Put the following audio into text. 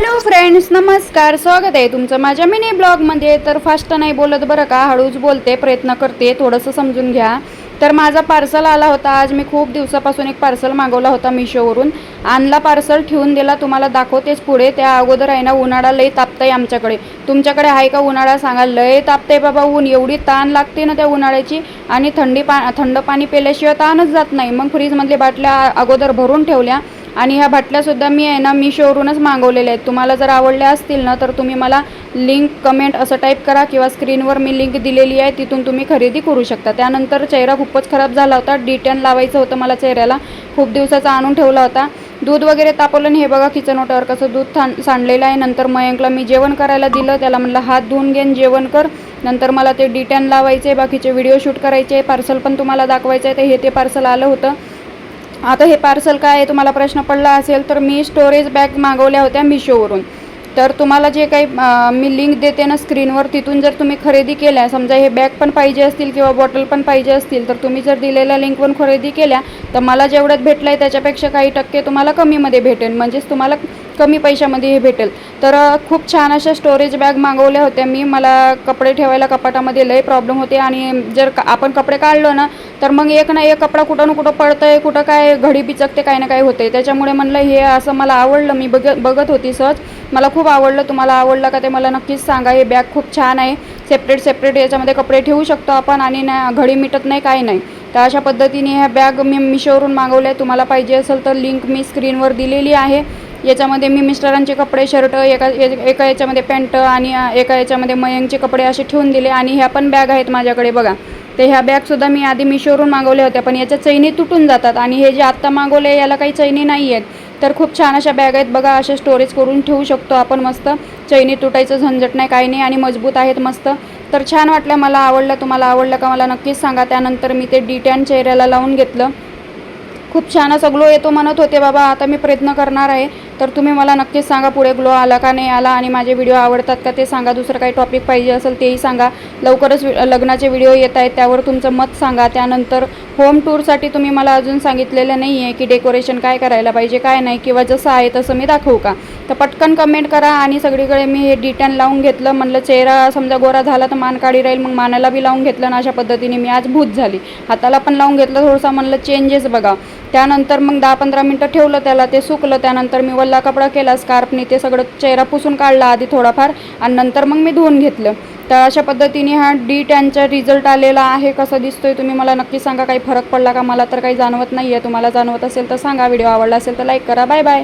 Hello friends, नमस्कार. स्वागत आहे तुमचं माझ्या मिनी ब्लॉगमध्ये. तर फास्ट नाही बोलत बरं का, हळूच बोलते, प्रयत्न करते, थोडंसं समजून घ्या. तर माझा पार्सल आला होता आज. मी खूप दिवसापासून एक पार्सल मागवला होता मिशोवरून. आणला पार्सल, ठेवून दिला, तुम्हाला दाखवतेच पुढे. त्या अगोदर आहे ना, उन्हाळा लई तापतंय आमच्याकडे. तुमच्याकडे आहे का उन्हाळा सांगा. लई तापतंय बाबा ऊन, एवढी ताण लागते ना त्या उन्हाळ्याची. आणि थंड पाणी प्यायल्याशिवाय ताणच जात नाही. मग फ्रीजमधल्या बाटल्या अगोदर भरून ठेवल्या. आणि ह्या बाटल्यासुद्धा मी आहे ना मिशोवरूनच मागवलेल्या आहेत. तुम्हाला जर आवडल्या असतील ना तर तुम्ही मला लिंक कमेंट असं टाईप करा किंवा स्क्रीनवर मी लिंक दिलेली आहे, तिथून तुम्ही खरेदी करू शकता. त्यानंतर चेहरा खूपच खराब झाला होता, D10 लावायचं होतं मला चेहऱ्याला. खूप दिवसाचा आणून ठेवला होता. दूध वगैरे तापवलं आणि हे बघा किचन ओट्यावर कसं दूध सांडलेलं आहे. नंतर मयंकला मी जेवण करायला दिलं, त्याला म्हणलं हात धुवून घेऊन जेवण कर. नंतर मला ते D10 लावायचे, बाकीचे व्हिडिओ शूट करायचे, पार्सल पण तुम्हाला दाखवायचं आहे. तर हे ते पार्सल आलं होतं. आता हे पार्सल काय आहे तुम्हाला प्रश्न पडला असेल, तर मी स्टोरेज बॅग मागवल्या होत्या मिशोवरून. तर तुम्हाला जे काही मी लिंक देते ना स्क्रीनवर, तिथून जर तुम्ही खरेदी केल्या, समजा हे बॅग पण पाहिजे असतील किंवा बॉटल पण पाहिजे असतील, तर तुम्ही जर दिलेल्या लिंकवरून खरेदी केल्या तर मला जेवढ्यात भेटलं आहे त्याच्यापेक्षा काही टक्के तुम्हाला कमीमध्ये भेटेल, म्हणजेच तुम्हाला कमी पैशामध्ये हे भेटेल. तर खूप छान अशा स्टोरेज बॅग मागवल्या होत्या मी. मला कपडे ठेवायला कपाटामध्ये लई प्रॉब्लेम होते आणि जर आपण कपडे काढलो ना तर मग एक ना एक कपडा कुठं ना कुठं पडतं आहे, कुठं काय घडी पिचकते, काय ना काय होते. त्याच्यामुळे म्हणलं हे असं मला आवडलं. मी बघत होती सहज, मला खूप आवडलं. तुम्हाला आवडलं का ते मला नक्कीच सांगा. हे बॅग खूप छान आहे. सेपरेट याच्यामध्ये कपडे ठेवू शकतो आपण आणि ना घडी मिटत नाही, काही नाही. तर अशा पद्धतीने ह्या बॅग मी मिशोवरून मागवल्या. तुम्हाला पाहिजे असेल तर लिंक मी स्क्रीनवर दिलेली आहे. याच्यामध्ये मी मिस्टरांचे कपडे, शर्ट, एका याच्यामध्ये पॅन्ट आणि एका याच्यामध्ये मयंकचे कपडे असे ठेवून दिले. आणि ह्या पण बॅग आहेत माझ्याकडे बघा. तर ह्या बॅगसुद्धा मी आधी मिशोवरून मागवल्या होत्या, पण याच्या चैनी तुटून जातात. आणि हे जे आत्ता मागवले याला काही चैनी नाही आहेत. तर खूप छान अशा बॅग आहेत बघा. असे स्टोरेज करून ठेवू शकतो आपण मस्त. चैनी तुटायचं झंझट नाही, काही नाही. आणि मजबूत आहेत मस्त. तर छान वाटलं, मला आवडलं. तुम्हाला आवडलं का मला नक्कीच सांगा. त्यानंतर मी ते D10 चेहऱ्याला लावून घेतलं. खूप छान असा ग्लो येतो म्हणत होते बाबा. आता मी प्रयत्न करणार आहे. तर तुम्ही मला नक्कीच सांगा पुढे ग्लो आला का नाही आला, आणि माझे व्हिडिओ आवडतात का ते सांगा. दुसरं काही टॉपिक पाहिजे असेल तेही सांगा. लवकरच लग्नाचे व्हिडिओ येत आहेत, त्यावर तुमचं मत सांगा. त्यानंतर होम टूरसाठी तुम्ही मला अजून सांगितलेलं नाही आहे की डेकोरेशन काय करायला पाहिजे, काय नाही, किंवा जसं आहे तसं मी दाखवू का. तर पटकन कमेंट करा. आणि सगळीकडे मी हे D10 लावून घेतलं. म्हणलं चेहरा समजा गोरा झाला तर मान काळी राहील, मग मानाला बी लावून घेतलं. आणि अशा पद्धतीने मी आज भूत झाली. हाताला पण लावून घेतलं थोडंसं, म्हणलं चेंजेस बघा. त्यानंतर मग 10-15 मिनटं ठेवलं त्याला, ते सुकलं. त्यानंतर मी वल्ला कपडा केला स्कार्फने, ते सगळं चेहरा पुसून काढला आधी थोडाफार, आणि नंतर मग मी धुवून घेतलं. तर अशा पद्धतीने हा D10चा रिझल्ट आलेला आहे. कसं दिसतोय तुम्ही मला नक्की सांगा. काही फरक पडला का. मला तर काही जाणवत नाही आहे. तुम्हाला जाणवत असेल तर सांगा. व्हिडिओ आवडला असेल तर लाईक करा. Bye bye.